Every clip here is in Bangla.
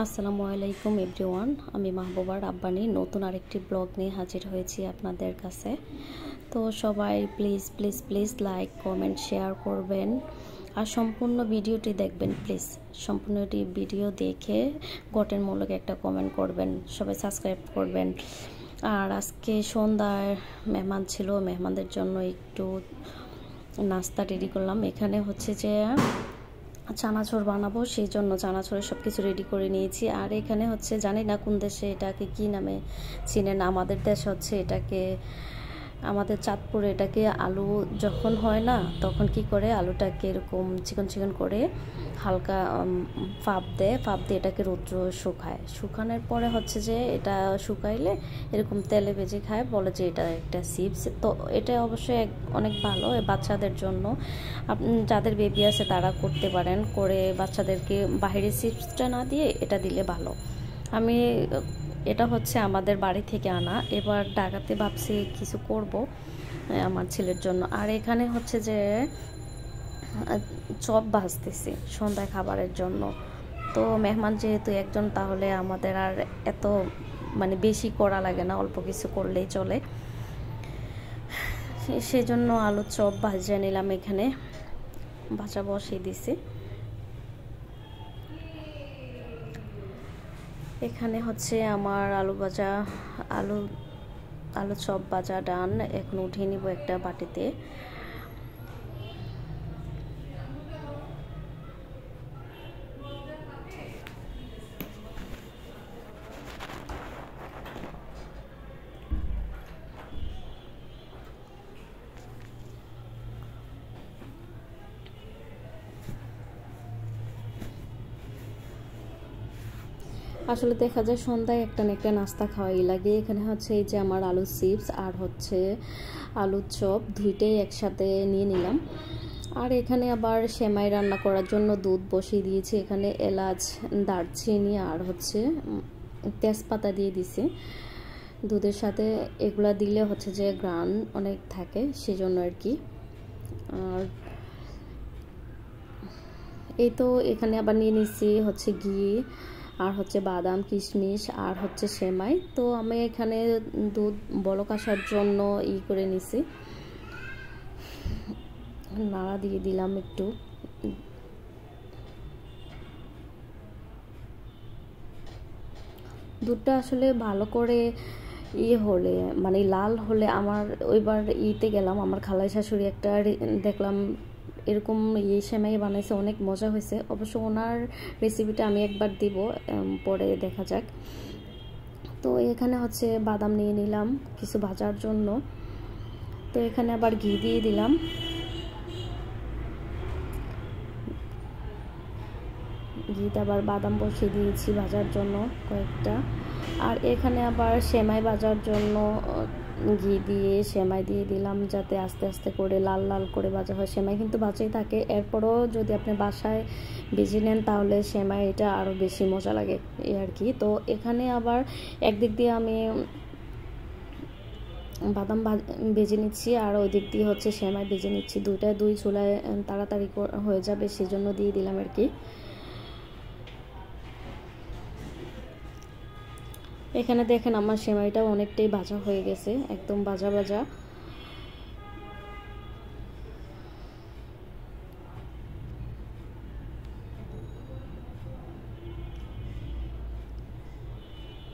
আসসালামু আলাইকুম এভরিওয়ান, আমি মাহবুবা রাব্বানি নতুন আরেকটি ব্লগ নিয়ে হাজির হয়েছি আপনাদের কাছে। তো সবাই please please please like comment share করবেন আর সম্পূর্ণ ভিডিওটি দেখবেন। প্লিজ সম্পূর্ণটি ভিডিও দেখে গঠনমূলক একটা কমেন্ট করবেন, সবাই সাবস্ক্রাইব করবেন। আর আজকে সন্ধ্যায় মেহমান ছিল, মেহমানদের জন্য একটু নাস্তা রেডি করলাম। এখানে হচ্ছে যে চানাচুর বানাবো, সেই জন্য চানাচুরের সব কিছু রেডি করে নিয়েছি। আর এখানে হচ্ছে জানি না কোন দেশে এটাকে কি নামে চিনেন, আমাদের দেশে হচ্ছে এটাকে, আমাদের চাঁদপুরে এটাকে আলু যখন হয় না তখন কি করে আলুটাকে এরকম চিকন চিকন করে হালকা ফাঁপ দিয়ে এটাকে রৌদ্র শুকানোর পরে হচ্ছে যে এটা শুকাইলে এরকম তেলে ভেজে খায়, বলে যে এটা একটা চিপস। তো এটা অবশ্যই অনেক ভালো বাচ্চাদের জন্য। যাদের বেবি আছে তারা করতে পারেন, করে বাচ্চাদেরকে বাইরের চিপসটা না দিয়ে এটা দিলে ভালো। আমি এটা হচ্ছে আমাদের বাড়ি থেকে আনা, এবার ঢাকাতে ভাবছি কিছু করব আমার ছেলের জন্য। আর এখানে হচ্ছে যে চপ ভাজতেছি সন্ধ্যায় খাবারের জন্য। তো মেহমান যেহেতু একজন, তাহলে আমাদের আর এত বেশি করা লাগে না, অল্প কিছু করলেই চলে। সেজন্য আলুর চপ ভাজিয়ে নিলাম, এখানে ভাজা বসিয়ে দিছি। এখানে হচ্ছে আমার আলু চপ ভাজা ডান। এখন উঠিয়ে নিব একটা বাটিতে। আসলে দেখা যায় সন্ধ্যায় একটা না একটা নাস্তা খাওয়াই লাগে। এখানে হচ্ছে এই যে আমার আলু চিপস আর হচ্ছে আলুর চপ দুইটাই একসাথে নিয়ে নিলাম। আর এখানে আবার সেমাই রান্না করার জন্য দুধ বসিয়ে দিয়েছি। এখানে এলাচ, দারচিনি আর হচ্ছে তেজপাতা দিয়ে দিছি দুধের সাথে। এগুলা দিলে হচ্ছে যে ঘ্রাণ অনেক থাকে, সেজন্য আর কি। আর এই তো এখানে আবার নিয়ে নিচ্ছি হচ্ছে ঘি আর হচ্ছে বাদাম, কিশমিশ আর হচ্ছে সেমাই। তো আমি এখানে দুধ বলক আসার জন্য করে নিছি, নাড়া দিয়ে দিলাম একটু। দুধটা আসলে ভালো করে হলে লাল হলে, আমার ওইবার গেলাম, আমার খালাই শাশুড়ি একটা দেখলাম এরকম সেমাই বানাইছে, অনেক মজা হয়েছে। অবশ্য ওনার রেসিপিটা আমি একবার দিব, পরে দেখা যাক। তো এখানে হচ্ছে বাদাম নিয়ে নিলাম কিছু ভাজার জন্য। তো এখানে আবার ঘি দিয়ে দিলাম। ঘিতে আবার বাদাম বসিয়ে দিয়েছি ভাজার জন্য কয়েকটা। আর এখানে আবার সেমাই ভাজার জন্য ঘি দিয়ে সেমাই দিয়ে দিলাম, যাতে আস্তে আস্তে করে লাল লাল করে ভাজা হয়। সেমাই কিন্তু ভাজাই থাকে, এরপরও যদি আপনি বাসায় ভেজে নেন তাহলে সেমাইটা আরও বেশি মজা লাগে এই আর কি। তো এখানে আবার একদিক দিয়ে আমি বাদাম ভেজে নিচ্ছি আর ওই দিক দিয়ে হচ্ছে সেমাই ভেজে নিচ্ছি। দুই চুলায় তাড়াতাড়ি হয়ে যাবে, সেজন্য দিয়ে দিলাম আর কি। এখানে দেখেন আমার সেমাইটা অনেকটাই ভাজা হয়ে গেছে, একদম ভাজা ভাজা।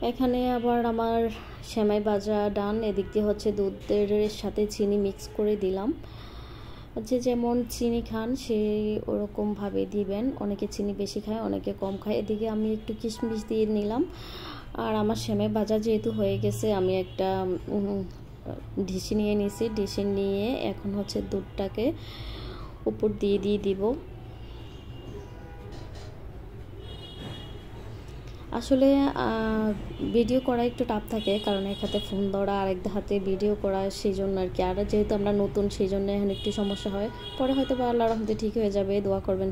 এখানে আবার আমার সেমাই ভাজা ডান। এদিক দিয়ে হচ্ছে দুধের সাথে চিনি মিক্স করে দিলাম। যে যেমন চিনি খান সেই ওরকমভাবে দিবেন, অনেকে চিনি বেশি খায়, অনেকে কম খায়। এদিকে আমি একটু কিশমিশ দিয়ে নিলাম। আর আমার সেমাই ভাজা যেহেতু হয়ে গেছে, আমি একটা ঢিসি নিয়ে নিয়েছি। ঢিসি নিয়ে এখন হচ্ছে দুধটাকে উপর দিয়ে দিব। আসলে ভিডিও করা একটু টাফ থাকে, কারণ এক হাতে ফোন ধরা আর এক হাতে ভিডিও করা, সেই জন্য আর কি। আর যেহেতু আমরা নতুন, সেই জন্য এখন একটু সমস্যা হয়। পরে হয়তো বা আল্লাহর রহমতে ঠিক হয়ে যাবে। দোয়া করবেন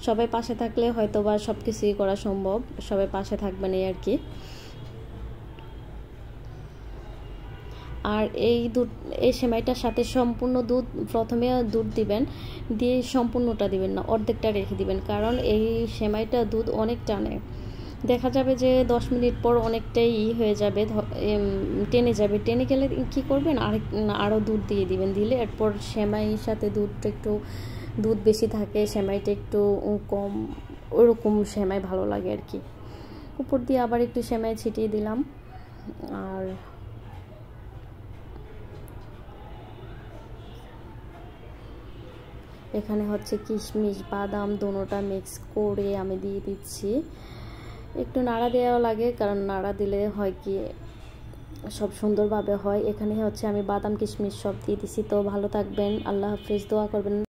সবাই পাশে থাকলে হয়তো বা সব কিছুই করা সম্ভব। সবাই পাশে থাকবেন এই আর কি। আর এই সেমাইটার সাথে সম্পূর্ণ দুধ, প্রথমে দুধ দিবেন, দিয়ে সম্পূর্ণটা দিবেন না, অর্ধেকটা রেখে দিবেন, কারণ এই সেমাইটা দুধ অনেক টানে। দেখা যাবে যে 10 মিনিট পর অনেকটাই হয়ে যাবে, টেনে যাবে। টেনে গেলে কি করবেন, আরও দুধ দিয়ে দিবেন। দিলে এরপর সেমাইয়ের সাথে দুধটা একটু, দুধ বেশি থাকে, সেমাইটা একটু কম, ওরকম সেমাই ভালো লাগে আর কি। উপর দিয়ে আবার একটু সেমাই ছিটিয়ে দিলাম। আর এখানে হচ্ছে কিশমিশ বাদাম দোনোটা মিক্স করে আমি দিয়ে দিচ্ছি। একটু নাড়া দেওয়া লাগে, কারণ নাড়া দিলে হয় কি সব সুন্দরভাবে হয়। এখানে হচ্ছে আমি বাদাম কিশমিশ সব দিয়ে দিছি। তো ভালো থাকবেন, আল্লাহ হাফেজ, দোয়া করবেন।